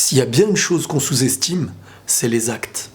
S'il y a bien une chose qu'on sous-estime, c'est les actes.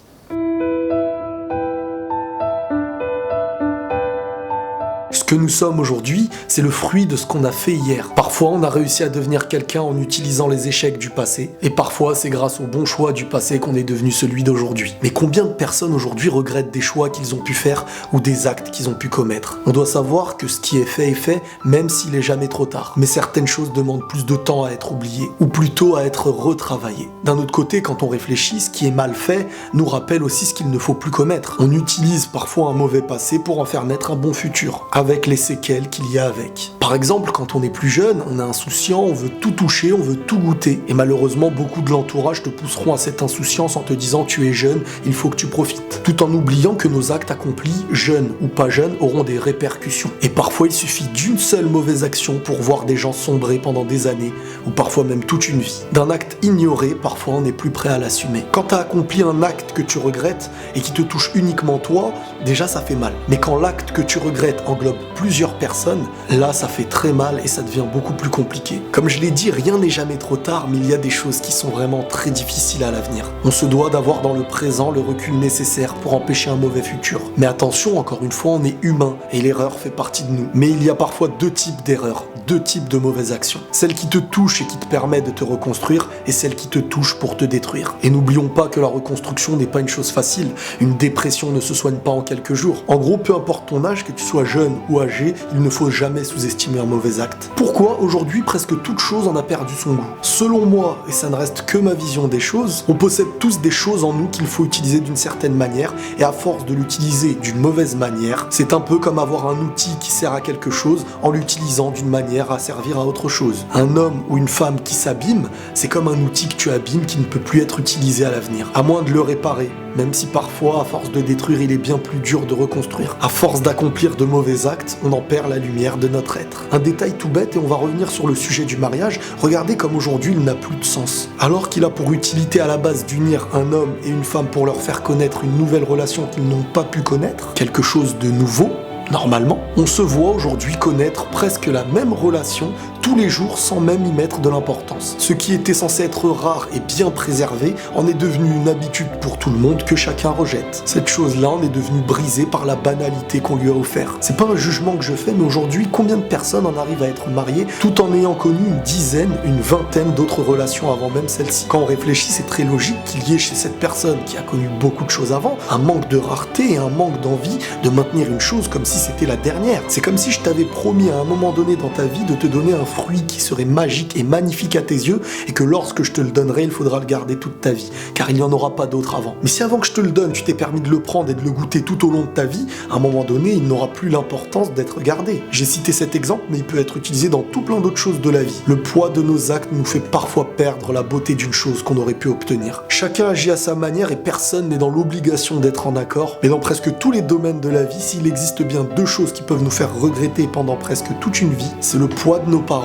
Ce que nous sommes aujourd'hui, c'est le fruit de ce qu'on a fait hier. Parfois, on a réussi à devenir quelqu'un en utilisant les échecs du passé, et parfois, c'est grâce aux bons choix du passé qu'on est devenu celui d'aujourd'hui. Mais combien de personnes aujourd'hui regrettent des choix qu'ils ont pu faire ou des actes qu'ils ont pu commettre? On doit savoir que ce qui est fait, même s'il est jamais trop tard. Mais certaines choses demandent plus de temps à être oubliées, ou plutôt à être retravaillées. D'un autre côté, quand on réfléchit, ce qui est mal fait nous rappelle aussi ce qu'il ne faut plus commettre. On utilise parfois un mauvais passé pour en faire naître un bon futur, avec les séquelles qu'il y a avec. Par exemple, quand on est plus jeune, on est insouciant, on veut tout toucher, on veut tout goûter. Et malheureusement, beaucoup de l'entourage te pousseront à cette insouciance en te disant tu es jeune, il faut que tu profites. Tout en oubliant que nos actes accomplis, jeunes ou pas jeunes, auront des répercussions. Et parfois, il suffit d'une seule mauvaise action pour voir des gens sombrer pendant des années, ou parfois même toute une vie. D'un acte ignoré, parfois on n'est plus prêt à l'assumer. Quand tu as accompli un acte que tu regrettes et qui te touche uniquement toi, déjà ça fait mal. Mais quand l'acte que tu regrettes englobe plusieurs personnes, là ça fait très mal et ça devient beaucoup plus compliqué. Comme je l'ai dit, rien n'est jamais trop tard, mais il y a des choses qui sont vraiment très difficiles à l'avenir. On se doit d'avoir dans le présent le recul nécessaire pour empêcher un mauvais futur. Mais attention, encore une fois, on est humain et l'erreur fait partie de nous. Mais il y a parfois deux types d'erreurs, deux types de mauvaises actions. Celle qui te touche et qui te permet de te reconstruire et celle qui te touche pour te détruire. Et n'oublions pas que la reconstruction n'est pas une chose facile. Une dépression ne se soigne pas en quelques jours. En gros, peu importe ton âge, que tu sois jeune ou âgé, il ne faut jamais sous-estimer un mauvais acte. Pourquoi aujourd'hui presque toute chose en a perdu son goût? Selon moi, et ça ne reste que ma vision des choses, on possède tous des choses en nous qu'il faut utiliser d'une certaine manière, et à force de l'utiliser d'une mauvaise manière, c'est un peu comme avoir un outil qui sert à quelque chose en l'utilisant d'une manière à servir à autre chose. Un homme ou une femme qui s'abîme, c'est comme un outil que tu abîmes qui ne peut plus être utilisé à l'avenir, à moins de le réparer. Même si parfois, à force de détruire, il est bien plus dur de reconstruire. À force d'accomplir de mauvais actes, on en perd la lumière de notre être. Un détail tout bête, et on va revenir sur le sujet du mariage, regardez comme aujourd'hui il n'a plus de sens. Alors qu'il a pour utilité à la base d'unir un homme et une femme pour leur faire connaître une nouvelle relation qu'ils n'ont pas pu connaître, quelque chose de nouveau, normalement, on se voit aujourd'hui connaître presque la même relation tous les jours sans même y mettre de l'importance. Ce qui était censé être rare et bien préservé en est devenu une habitude pour tout le monde que chacun rejette. Cette chose-là en est devenue brisée par la banalité qu'on lui a offert. C'est pas un jugement que je fais, mais aujourd'hui, combien de personnes en arrivent à être mariées tout en ayant connu une dizaine, une vingtaine d'autres relations avant même celle-ci? Quand on réfléchit, c'est très logique qu'il y ait chez cette personne qui a connu beaucoup de choses avant, un manque de rareté et un manque d'envie de maintenir une chose comme si c'était la dernière. C'est comme si je t'avais promis à un moment donné dans ta vie de te donner un fruit qui serait magique et magnifique à tes yeux et que lorsque je te le donnerai, il faudra le garder toute ta vie, car il n'y en aura pas d'autre avant. Mais si avant que je te le donne, tu t'es permis de le prendre et de le goûter tout au long de ta vie, à un moment donné, il n'aura plus l'importance d'être gardé. J'ai cité cet exemple, mais il peut être utilisé dans tout plein d'autres choses de la vie. Le poids de nos actes nous fait parfois perdre la beauté d'une chose qu'on aurait pu obtenir. Chacun agit à sa manière et personne n'est dans l'obligation d'être en accord, mais dans presque tous les domaines de la vie, s'il existe bien deux choses qui peuvent nous faire regretter pendant presque toute une vie, c'est le poids de nos paroles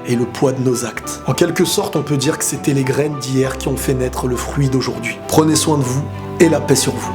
et le poids de nos actes. En quelque sorte, on peut dire que c'était les graines d'hier qui ont fait naître le fruit d'aujourd'hui. Prenez soin de vous et la paix sur vous.